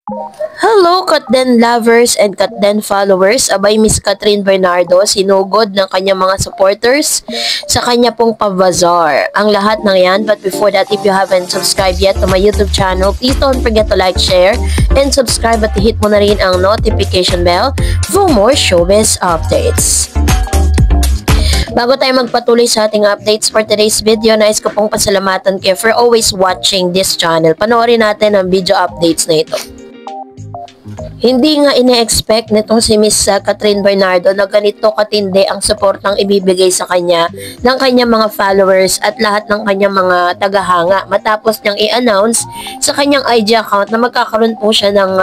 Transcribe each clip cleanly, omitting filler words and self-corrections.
Hello, Katden lovers and Katden followers. Abay, Miss Catherine Bernardo, sinugod ng kanyang mga supporters sa kanya pong pabazar. Ang lahat ng yan, but before that, if you haven't subscribed yet to my YouTube channel, please don't forget to like, share, and subscribe at hit mo na rin ang notification bell for more showbiz updates. Bago tayo magpatuloy sa ating updates for today's video, nais ko pong pasalamatan kayo for always watching this channel. Panoorin natin ang video updates na ito. Hindi nga ine-expect nitong si Miss Catherine Bernardo na ganito katindi ang suportang ibibigay sa kanya ng kanyang mga followers at lahat ng kanyang mga tagahanga matapos niyang i-announce sa kanyang IG account na magkakaroon po siya ng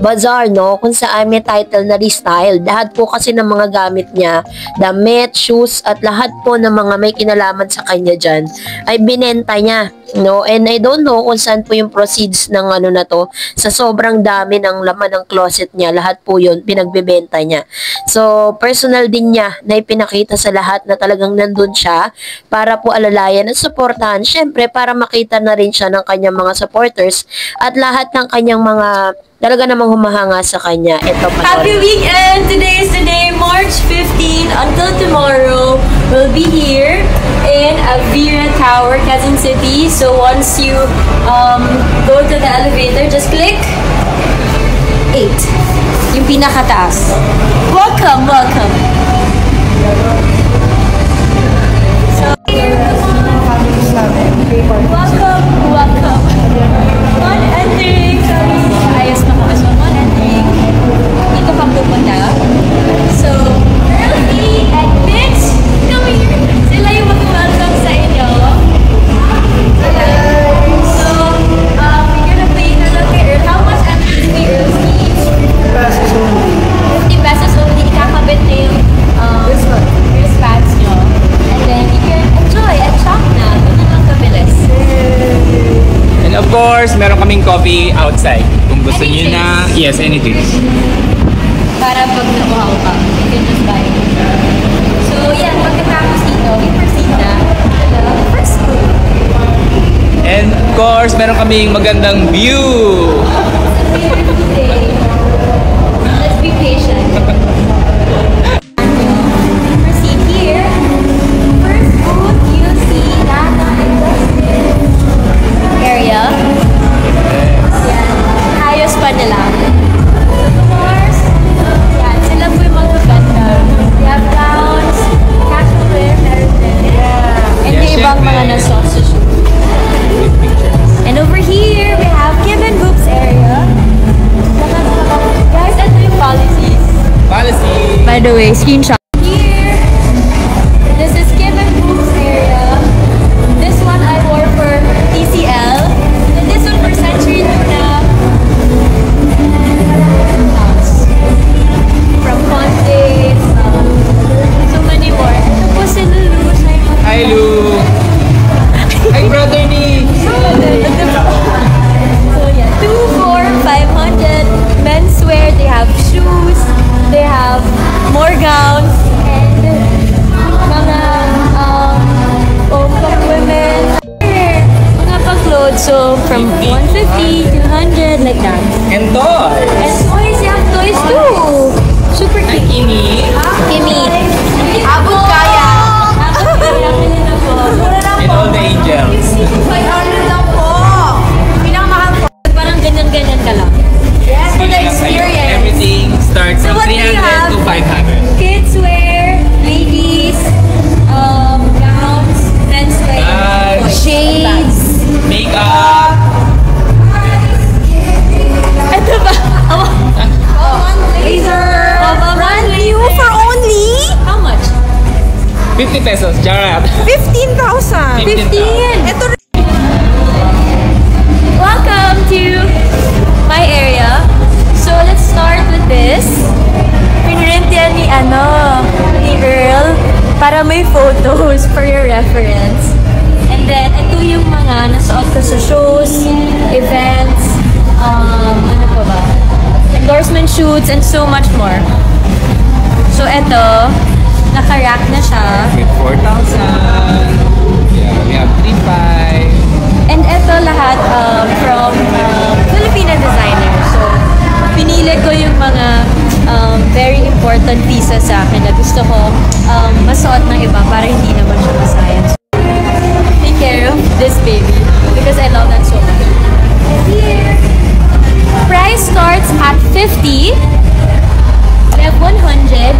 bazaar, no, kung saan may title na Restyle. Lahat po kasi ng mga gamit niya, damit, shoes at lahat po ng mga may kinalaman sa kanya dyan ay binenta niya, no, and I don't know kung saan po yung proceeds ng ano na to. Sa sobrang dami ng laman ng closet niya, lahat po yun pinagbebenta niya. So personal din niya na ipinakita sa lahat na talagang nandun siya para po alalayan at suportahan, syempre para makita na rin siya ng kanyang mga supporters at lahat ng kanyang mga talaga namang humahanga sa kanya. Ito pa. Happy weekend! Today is the day, March 15. Until tomorrow, we'll be here in Avira Tower, Quezon City. So once you go to the elevator, just click 8. Yung pinakataas. Welcome, welcome. So, welcome, welcome. On entering, sorry, ayos na ko. So, on entering, dito ka pupunta. So, Early and Mitch, come here. Sila yung mag-welcome sa inyo. So, we're gonna play na lang kay Earl. How much entry kay Earl each? 50 pesos only. Ikakabit na yung wristbands nyo. And then, you can enjoy and shop na. Ganun lang kabilis. And of course, meron kaming coffee outside. Kung gusto niyo na, yes, any drinks. Para pag nauhaw ka, you can just buy it. So, yan. Pagkatapos dito, we proceed na to the first room. And of course, meron kaming magandang view. So, here today, let's be patient. Proceed here. First booth, you'll see Nana Investment area. Yan. Ayos pa nila. Of course, yan. Sila po yung magbabanda. They have gowns, casual wear, meron din. And Yeah, yung ibang syempre. mga nasuot sa shoe. And over here, we have Kim and Boobs area. Guys, ito yung policies. Policy! By the way, screenshot. Here, this is Kim and Boobs area. This one I wore for TCL. And this one for Century Tuna. From Ponte. So many more. Ito po si Lulu. Hi, Lou! Hi, brother ni! So yeah, 2, 4, 500 menswear. They have shoes. They have more gowns and mga pang women. Here, mga pang-clothes. So from 150 to 100 like that. And toy! And toys, you have toys too. Super Hi, cute. Kimi! Kimi. Abot kaya. Abot kaya. And all the angels. 500 lang po. Pinakamahal po. Parang ganyan-ganyan ka lang. Yes, for the experience. Everything starts So from what do you 300 have? to 500. Kids wear, ladies, gowns, menswear, Bags. shades. Makeup! Ito ba? Laser. You for only? How much? 50 pesos, Jarat. 15,000. 15. Ito rin. Welcome to my area. So let's start with this. Pinrint yan ni Earl para may photos for your reference. And then ito yung mga nasuot ko sa shows, events, ano pa ba? Endorsement shoots and so much more. So ito, naka-rack na siya. With 4,000. Yeah, we have 3,500. And ito lahat from Filipino designer. So common thesis sa akin na gusto ko masuot ng iba para hindi naman siya masayang. Take care of this baby because I love that so much. Here, price starts at 50. We have 100.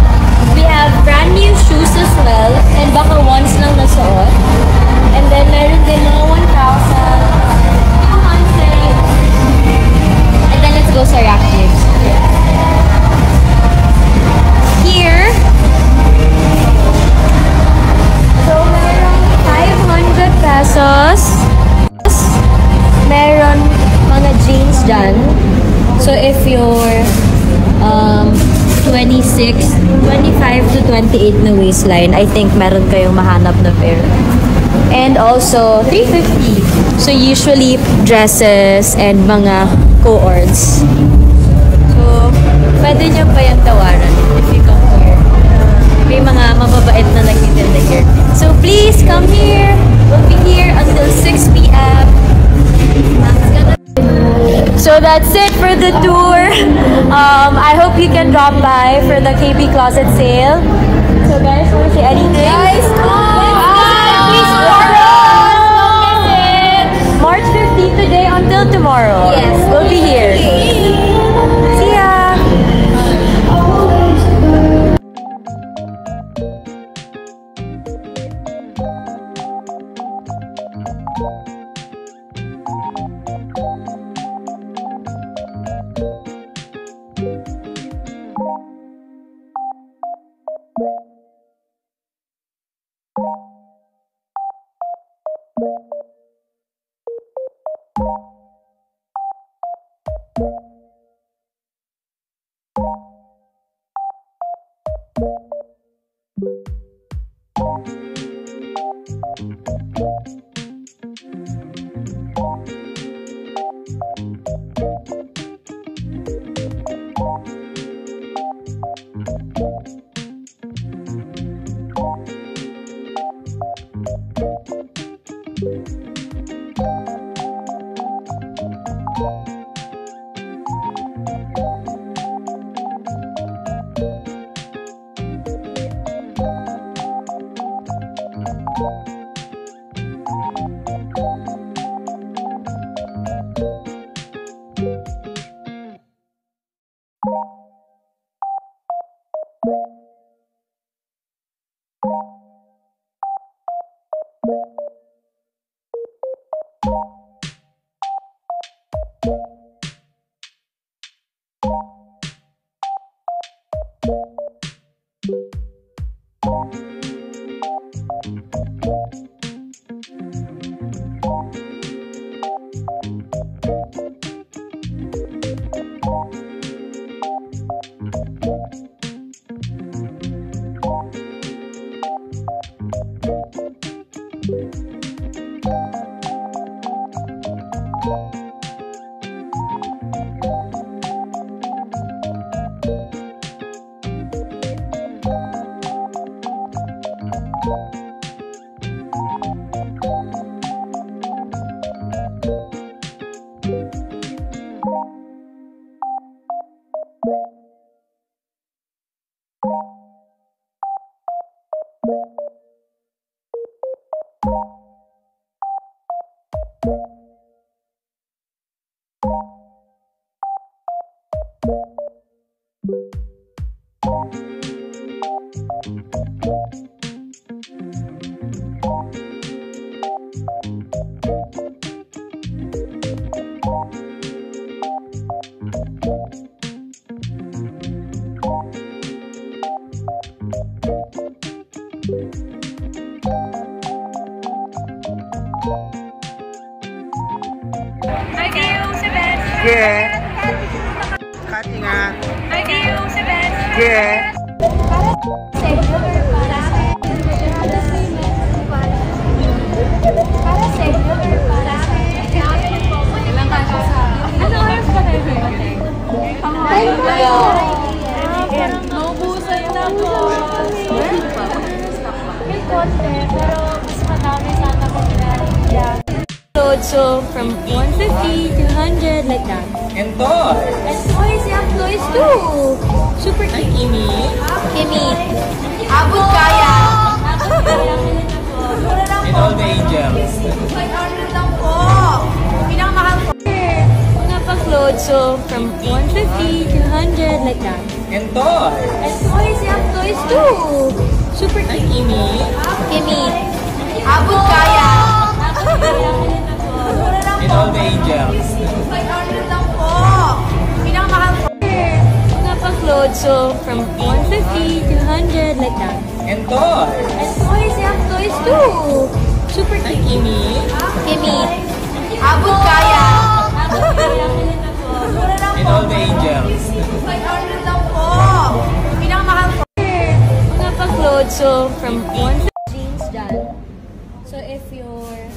We have brand new shoes as well and baka once lang nasuot. And then meron din mga 1,000, 200. And then let's go sa rack gigs. Here, so meron 500 pesos. Meron mga jeans dyan. So if you're 25 to 28 na waistline, I think meron kayong mahanap na pair. And also 350. So usually dresses and mga coords. So pwede nyo pa yung tawaran if you come here. May mga mababait na nagtitinda here. So please come here. We'll be here until 6 p.m. So that's it for the tour. I hope you can drop by for the KB Closet sale. So guys, want to say anything? Guys, please don't miss it. March 15 today until tomorrow. Yes, we'll be here. See ya. Yeah. Cutting nga. Yeah. Naubusan na po. May konti, pero mas madami sana kung narinig. So from 150 to 100, like that. And toys. And toys, you have toys too. Super cute. Kimi. Kimi. Abot kaya. And all the angels. 500 lang po. Pinakamahal po. Mga pa-clothes, so from 150 to 100, like that. And toy. And toys, you have toys too. Super Hi, cute. Kimi. Kimi. Abot kaya. And all the angels. 500 lang po. Pinakamahal po. Mga pa-clothes, so from 150 to 100, like that. And toy. And toys, you have toys too. Super Hi, cute. Kimi. Kimi. Abot kaya. And all the angels. 500 lang po. Pinakamahal po. Mga pa-clothes, so from 150 jeans dyan. So if you're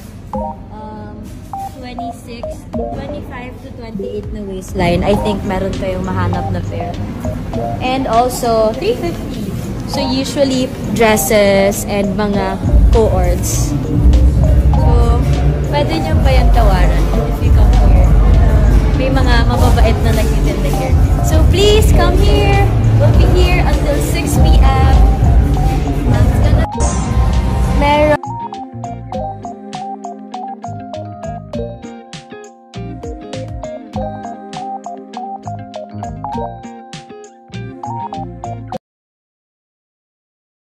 26, 25 to 28 na waistline, I think meron kayong mahanap na pair. And also 350. So usually dresses and mga co-ords. So pwede nyo pa yung tawaran if you come here. May mga mababait na nagtitinda here. So please come here!